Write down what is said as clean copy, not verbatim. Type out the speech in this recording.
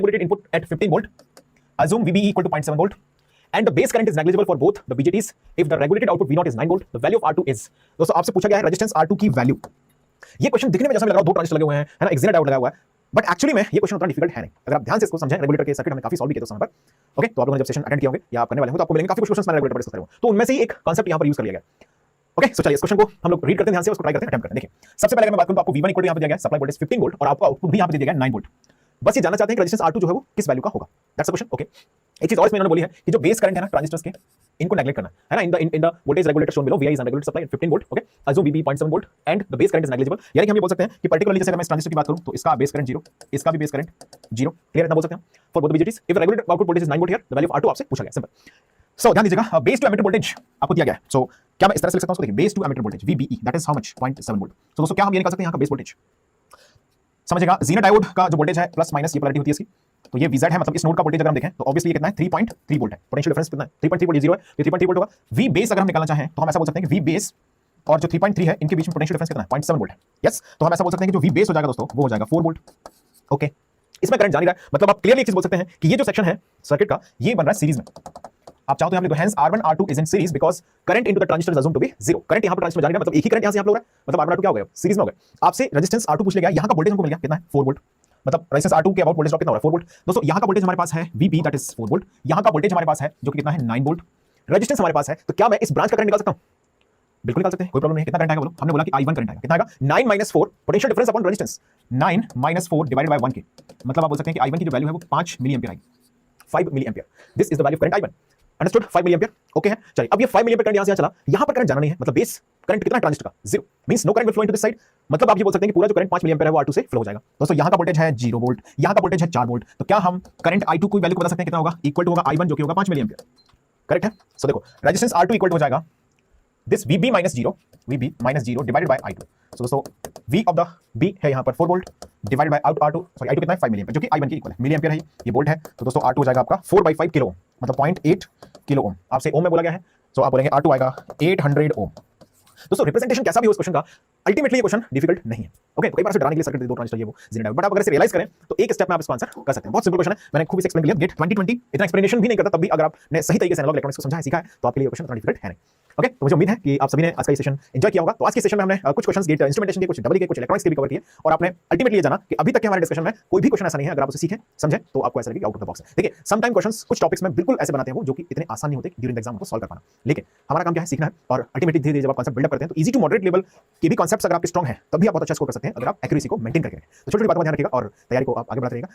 regulated input at 15 volt. Assume VBE equal to 0.7 volt. And the base current is negligible for both the BJTs. If the regulated output V0 is 9 volt, the value of R2 is. दोस्तों आपसे पूछा गया है resistance R2 की value. ये question दिखने में जैसा लग रहा है दो ट्रांजिस्टर लगे हुए हैं, है ना, एक जेनेट डायोड लगा हुआ है, बट एक्चुअली में ये क्वेश्चन उतना डिफिकल्ट है नहीं। अगर आप ध्यान से इसको समझें, रेगुलेटर के सर्किट हमने काफी सॉल्व भी किए थे उस समय पर। ओके, तो आप लोगों ने जब सेशन अटेंड किए होंगे या आप करने वाले हो तो आपको मिलेंगे काफी क्वेश्चंस मैंने रेगुलेटर पर डिस्कस करे होंगे, तो उनमें से ही एक कांसेप्ट यहां पर यूज कर लिया गया। ओके, सो चलिए इस क्वेश्चन को हम लोग रीड करते हैं ध्यान से, उसको ट्राई करते हैं, अटेम्प्ट करते हैं। देखिए सबसे पहले अगर मैं बात करूं तो आपको V1 इक्वल टू यहां पे दिया गया है सप्लाई वोल्टेज 15 वोल्ट और आपको आउटपुट भी यहां पे दिया गया है 9 वोल्ट। बस ये जानना चाहते हैं कि रेजिस्टेंस R2 जो है वो किस वैल्यू का होगा, दैट्स द क्वेश्चन। ओके, एक चीज और इसमें इन्होंने बोली है कि जो बेस करंट है ना ट्रांजिस्टर्स के, इनको नेगलेक्ट करना है ना। In the voltage regulator shown below VI is unregulated supply 15 volt. Okay, assume VB 0.7 volt and the base current is negligible. यानी कि हम ये बोल सकते हैं कि पर्टिकुलरली जैसे अगर मैं इस ट्रांजिस्टर की बात करूं तो इसका बेस करंट 0, इसका भी बेस करंट 0, क्लियर इतना बोल सकते हैं for both the BJTs। If regulated output voltage is 9 volt here, the value of R2 आपसे पूछा गया, सिंपल। सो ध्यान दीजिएगा, बेस टू एमिटर वोल्टेज आपको दिया गया है। सो क्या मैं इस तरह से लिख सकता हूं, देखिए base to emitter voltage VBE that is how much 0.7 volt. So दोस्तों क्या हम ये निकाल सकते हैं यहां का बेस वोल्टेज, समझिएगा जेनर डायोड का जो वोल्टेज है प्लस माइनस ये पोलैरिटी होती है इसकी, तो ये VZ है, मतलब इस नोड का वोल्टेज अगर हम देखें तो ऑब्वियसली ये कितना है 3.3 वोल्ट है, पोटेंशियल डिफरेंस कितना है 3.3 वोल्ट, 0 है, ये 3.3 वोल्ट होगा। V बेस अगर हम निकालना चाहें तो हम ऐसा बोल सकते हैं कि V बेस और जो 3.3 है इनके बीच में पोटेंशियल डिफरेंस कितना है 0.7 वोल्ट है। यस, तो हम ऐसा बोल सकते हैं कि जो V बेस हो जाएगा दोस्तों वो हो जाएगा 4 वोल्ट। ओके, इसमें करंट जा नहीं रहा है, मतलब आप क्लियरली एक चीज बोल सकते हैं कि ये जो सेक्शन है सर्किट का ये बन रहा है सीरीज में। आप चाहो तो यहां पे लिखो, hence R1 R2 is in series because current into the transistor is assumed to be 0। Current यहां पर ट्रांजिस्टर में जा रहा है, मतलब एक ही करंट यहां से यहां पे हो रहा है, मतलब R1 R2 क्या हो गया सीरीज में हो गया। आपसे रेजिस्टेंस R2 पूछ लिया गया, यहां का वोल्टेज हमको मिल गया कितना है 4 वोल्ट, मतलब रेजिस्टेंस R2 के अबाउट वोल्टेज ड्रॉप कितना हो रहा है 4 वोल्ट। दोस्तों यहां का वोल्टेज हमारे पास है VB दैट इज 4 वोल्ट, यहां का वोल्टेज हमारे पास है जो कि कितना है 9 वोल्ट, रेजिस्टेंस हमारे पास है, तो क्या मैं इस ब्रांच का करंट निकाल सकता हूं? बिल्कुल निकाल सकते हैं, कोई प्रॉब्लम नहीं है। कितना करंट आएगा बोलो, हमने बोला कि I1 करंट आएगा, कितना आएगा 9 - 4 potential difference upon resistance, 9 - 4 divided by 1 के, मतलब आप बोल सकते हैं कि I1 की जो वैल्यू है वो 5 मिली एम्पीयर आएगी, 5 milliampere. This is the value of current I1, understood, 5 milliampere. Okay है, चलिए अब ये 5 मिली एम्पीयर करंट यहां से यहां चला, यहां पर करंट जाना नहीं है, मतलब बेस करंट कितना है ट्रांजिस्टर का 0, means no current will flow into this side, मतलब आप ये बोल सकते हैं कि पूरा जो करंट 5 मिली एम्पीयर है वो R2 से फ्लो हो जाएगा। दोस्तों यहां का वोल्टेज है 0 वोल्ट, यहां का वोल्टेज है 4 वोल्ट, तो क्या हम करंट I2 की वैल्यू को बता सकते हैं कितना होगा, इक्वल टू होगा I1 जो कि होगा 5 मिली एम्पीयर, करेक्ट है। सो देखो रेजिस्टेंस R2 इक्वल टू हो जाएगा this VB - 0 divided by I2। सो दोस्तों V ऑफ द B है यहां पर 4 volt divided by R2, sorry I2 कितना है 5 मिली एम्पीयर जो कि I1 के इक्वल है, मिली एम्पीयर है ये वोल्ट है, तो दोस्तों R2 हो जाएगा आपका 4/5 किलो ओम, मतलब 0.8 किलो ओम, आपसे ओम में बोला गया है, सो आप बोलेंगे R2 आएगा 800 ओम। दोस्तों रिप्रेजेंटेशन कैसा भी हो इस क्वेश्चन का, अल्टीमेटली ये क्वेश्चन डिफिकल्ट नहीं है। ओके, तो कई बार से डराने के लिए सर्किट दो ट्रांजिस्टर ये वो जेनर डायोड, बट आप अगर इसे रियलाइज करें तो एक स्टेप में आप इसको आंसर कर सकते हैं। बहुत सिंपल क्वेश्चन है, मैंने खूब एक्सप्लेन किया, गेट 2020 इतना एक्सप्लेनेशन भी नहीं करता, तब भी अगर आपने सही तरीके से एनालॉग इलेक्ट्रॉनिक्स को समझा है, सीखा है, तो आपके लिए क्वेश्चन इतना डिफिकल्ट है नहीं। ओके, तो मुझे उम्मीद है कि आप सभी ने आज का सेशन एंजॉय किया होगा। तो आज के सेशन में हमने कुछ क्वेश्चंस गेट इंस्ट्रूमेंटेशन के, कुछ डबल के, कुछ इलेक्ट्रॉनिक्स के भी कवर किए, और आपने अल्टीमेटली ये जाना कि अभी तक के हमारे डिस्कशन में कोई भी क्वेश्चन ऐसा नहीं है, अगर आप उसे सीखें समझें तो आपको ऐसा लगेगा आउट ऑफ द बॉक्स है। देखिए सम टाइम क्वेश्चंस कुछ टॉपिक्स में बिल्कुल ऐसे बनाते हैं वो जो कि इतने आसान नहीं होते ड्यूरिंग द एग्जाम को सॉल्व कर पाना, लेकिन हमारा काम क्या है, सीखना है, और अल्टीमेटली धीरे-धीरे जब आप कांसेप्ट बिल्डअप करते हैं तो इजी टू मॉडरेट लेवल के भी कांसेप्ट्स अगर आपके स्ट्रांग हैं तभी आप बहुत अच्छा स्कोर कर सकते हैं, अगर आप एक्यूरेसी को मेंटेन करके रखें। तो छोटी-छोटी बातों का ध्यान रखिएगा और तैयारी को आप आगे बढ़ाते रहिएगा।